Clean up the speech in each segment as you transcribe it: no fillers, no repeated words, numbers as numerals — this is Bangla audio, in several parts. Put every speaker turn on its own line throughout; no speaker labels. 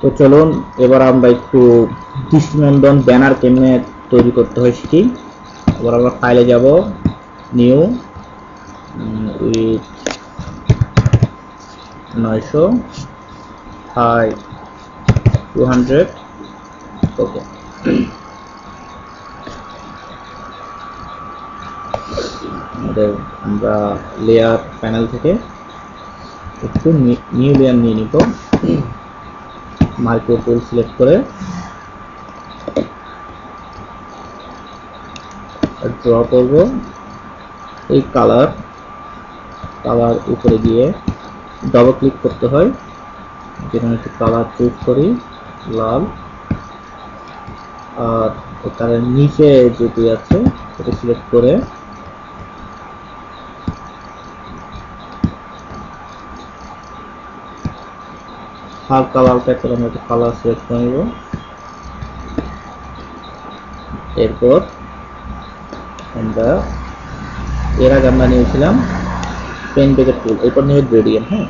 তো চলুন এবার আমরা একটু দৃষ্টিনন্দন ব্যানার কেমনে তৈরি করতে হয় শিখি। এবার আমরা ফাইলে যাব, নিউ উইথ 900 হাই 200, ওকে। আমরা লেয়ার প্যানেল থেকে একটু নিউ লেয়ার নিয়ে নিব, মার্কেট টুল সিলেক্ট করে ড্র করব। এই কালার উপরে গিয়ে ডবল ক্লিক করতে হয়, যেখানে একটু কালার চুজ করি লাল, আর এখানে নিচে যেটি আছে সেটা সিলেক্ট করে হালকা লাল টাইপের আমরা একটা কালার সিলেক্ট করে নেব। এরপর আমরা এর আগে আমরা নিয়েছিলাম পেন ব্রেকেট টুল, এরপর নিয়ে গ্রেডিয়েন্ট। হ্যাঁ,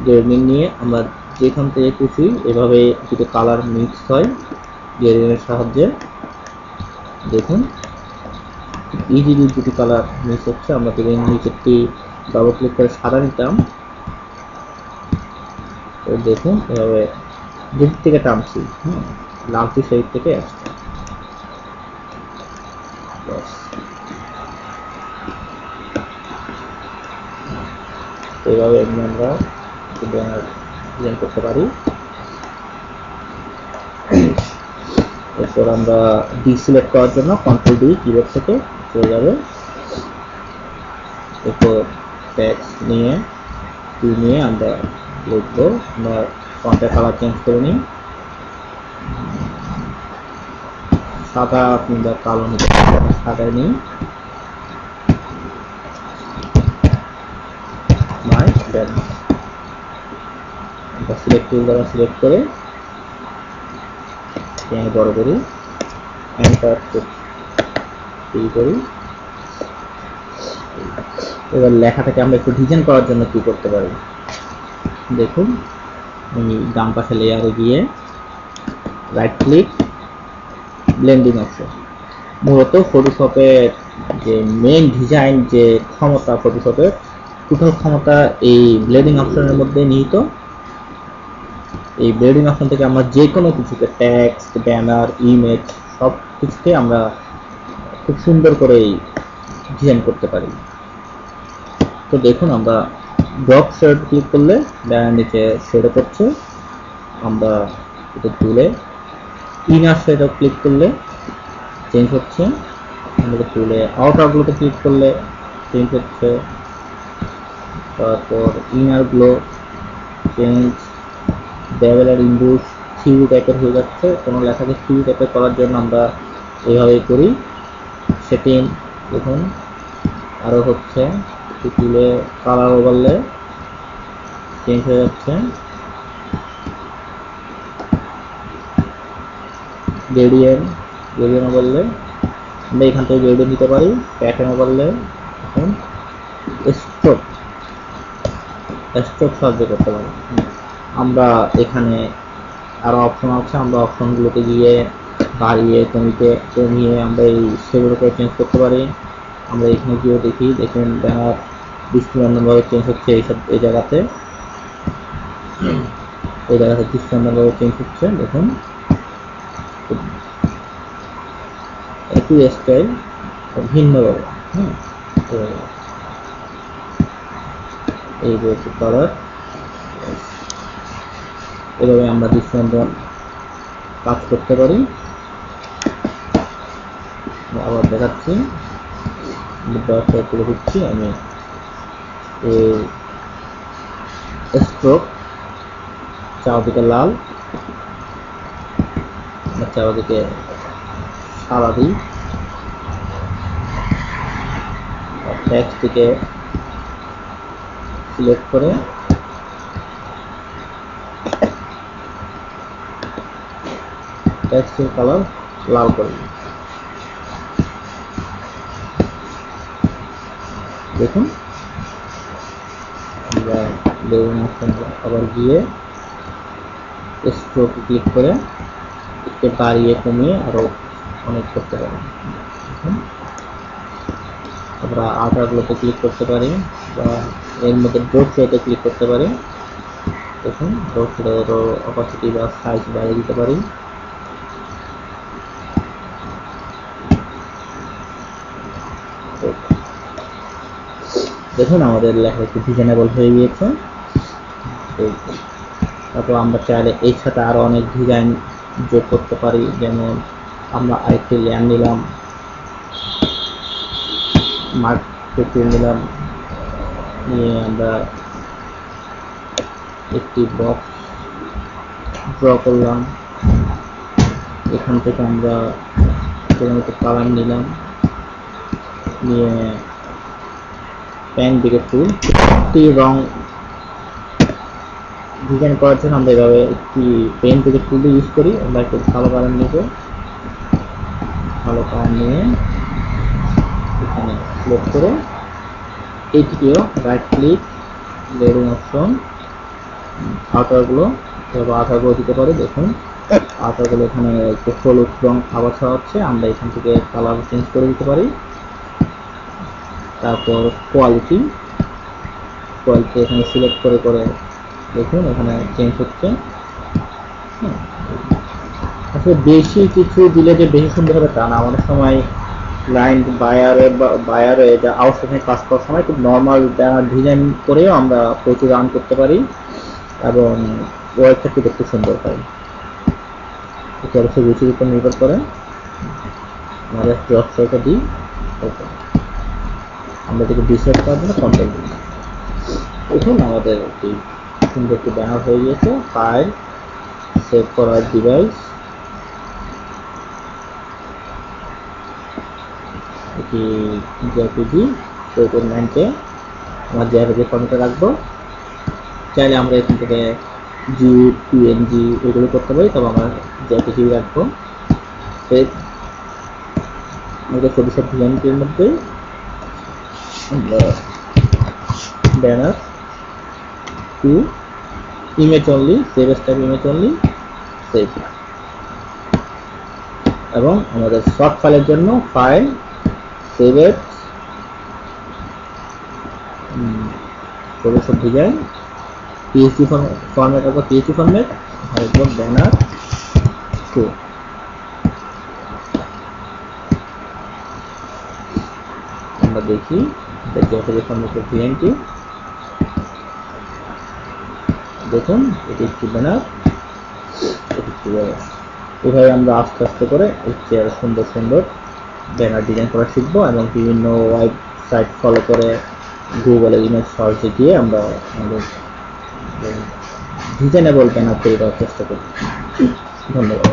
গ্রেডিয়েন্ট নিয়ে আমরা যেখান থেকে খুশি এভাবে দুটো কালার মিক্স হয় গ্রেডিয়েন্টের সাহায্যে। দেখুন ইজিলি দুটি কালার মিক্স হচ্ছে। আমরা যদি নিচেরটি ডাবল ক্লিক করে সাদা নিতাম, তো দেখুন এভাবে দুদিক থেকে টানছি, লালটি সেই থেকে আসছে। এইভাবে আমরা ব্যানার ডিজাইন করতে পারি। এরপর আমরা ডি সিলেক্ট করার জন্য কন্ট্রোল ডি কিবোর্ড থেকে চলে যাবে। এরপর টেক্সট নিয়ে আমরা লিখবো, আমরা ফন্টের কালার চেঞ্জ করে নিই, সাদা কিংবা কালো নিতে সাদায় নিই। মাই ব্যানার আমরা সিলেক্ট টুল দ্বারা সিলেক্ট করে বড় করি, এন্টার করি। এবার লেখাটাকে আমরা একটু ডিজাইন করার জন্য কি করতে পারি দেখুন, আমি ডান পাশে লেয়ারে গিয়ে রাইট ক্লিক, ব্লেন্ডিং অপশন। মূলত ফটোশপের যে মেইন ডিজাইন যে ক্ষমতা, ফটোশপের টোটাল ক্ষমতা এই ব্লেন্ডিং অপশনের মধ্যে নিহিত। এই ব্লেন্ডিং অপশন থেকে আমরা যে কোনো কিছুকে টেক্সট, ব্যানার, ইমেজ সব কিছুকে আমরা খুব সুন্দর করে ডিজাইন করতে পারি। তো দেখুন আমরা ড্রপ শেড ক্লিক করলে ব্যানার নিচে শেড করছে, আমরা এটা তুলে ইনার শেড ক্লিক করলে চেঞ্জ হচ্ছে, আমরা তুলে আউটারগুলোতে ক্লিক করলে চেঞ্জ হচ্ছে, তারপর ইনার গ্লো চেঞ্জ, বেভেল আর ইমবুশ থ্রি টাইপের হয়ে যাচ্ছে। কোনো লেখাকে থ্রি টাইপের করার জন্য আমরা এইভাবেই করি। সেটিং দেখুন আরও হচ্ছে, তুলে কালার ওভারলে চেঞ্জ হয়ে যাচ্ছে, গ্রেডিয়েন্ট ওভারলে আমরা এখান থেকে গ্রেডিয়েন্ট দিতে পারি, প্যাটার্ন ওভারলে এখন স্ট্রোক সাহায্য করতে পারি। আমরা এখানে আরও অপশন আছে, আমরা অপশনগুলোতে গিয়ে বাড়িয়ে কমিয়ে আমরা এই সেগুলো করে চেঞ্জ করতে পারি। আমরা এখানে গিয়ে দেখি, দেখুন ব্যানার দৃষ্টিনন্দনভাবে চেঞ্জ হচ্ছে এই জায়গাতে দৃষ্টিনন্দনভাবে চেঞ্জ হচ্ছে। দেখুন একই স্টাইল ভিন্নভাবে, এই যে কালার, এভাবে আমরা দৃষ্টিনন্দন কাজ করতে পারি। আবার দেখাচ্ছি, তুলে দিচ্ছি আমি স্ট্রোক চারদিকে লাল, চারদিকে সাদা দিই, টেক্সটটিকে সিলেক্ট করে টেক্সটের কালার লাল করে দিই। দেখুন আমরা আবার গিয়ে স্ট্রোক ক্লিক করে একটু বাড়িয়ে কমিয়ে আরো অনেক করতে পারি। আমরা আউটারগুলোতে ক্লিক করতে পারি বা এর মধ্যে ড্রপ শোতে ক্লিক করতে পারি। দেখুন ড্রপ শোতে অপাসিটি বা সাইজ বাড়িয়ে দিতে পারি। দেখুন আমাদের লেখা একটু ডিজাইনেবল হয়ে গিয়েছে। তারপর আমরা চাইলে এর সাথে আরো অনেক ডিজাইন যোগ করতে পারি, যেমন আমরা আরেকটি লেয়ার নিলাম, মার্ক নিলাম, নিয়ে আমরা একটি বক্স ড্র করলাম। এখান থেকে আমরা কালার নিলাম, নিয়ে পেন দিকে টুল, একটি রং ডিজাইন করার জন্য আমরা এভাবে একটি পেন থেকে টুল ইউজ করি। আমরা একটু ভালো কালার নেব, ভালো কালার নিয়ে এখানে সিলেক্ট করে এইটিকেও রাইট ক্লিক, লেয়ারিং অপশন, আউটারগুলো দিতে পারি। দেখুন আউটারগুলো এখানে একটু হলুদ রং আবার হচ্ছে, আমরা এখান থেকে কালার চেঞ্জ করে দিতে পারি। তারপর কোয়ালিটি এখানে সিলেক্ট করে করে দেখুন এখানে চেঞ্জ হচ্ছে। আসলে বেশি কিছু দিলে যে বেশি সুন্দর হবে তা না, আমাদের সময় ক্লায়েন্ট বায়ারে যা আউটসোর্সিং কাজ করার সময় খুব নর্মাল ডিজাইন করেও আমরা প্রচুর রান করতে পারি এবং ওয়েবসাইটটি দেখতে সুন্দর পাই। এটা অবশ্যই রুচির উপর নির্ভর করে। আমাদের ওয়েবসাইটটা দিই, আমরা এটাকে ডিসাইড করার জন্য কন্ট্রোল দিই। দেখুন আমাদের একটি সুন্দর একটি ব্যানার হয়ে গিয়েছে। ফাইল, সেভ করার ডিভাইস, এটি জেপিজি 4.9 আমার জেপিজি ফর্মেটে রাখবো। চাইলে আমরা এখান থেকে জিপ, পিএনজি এগুলো করতে পারি, তবে আমরা জেপিজি রাখবো। আমাদের ফটোশপ ডিজাইনের মধ্যে আমরা banner two image only, save style image only, save. এবং আমাদের শর্ট ফাইলের জন্য file, save at, Photoshop design, PSD format অথবা পিএসডি ফরম্যাট, এরপর ব্যানার টু। আমরা দেখি জেপিজি ফরম্যাটের ডিজাইনটি। দেখুন এটি একটি ব্যানার, এটি একটি ব্যানার। এভাবে আমরা আস্তে আস্তে করে একটি আরো সুন্দর সুন্দর ব্যানার ডিজাইন করা শিখবো এবং বিভিন্ন ওয়েবসাইট ফলো করে গুগলে ইমেজ সার্চে গিয়ে আমরা আমাদের ডিজাইনেবল ব্যানার তৈরি করার চেষ্টা করি। ধন্যবাদ।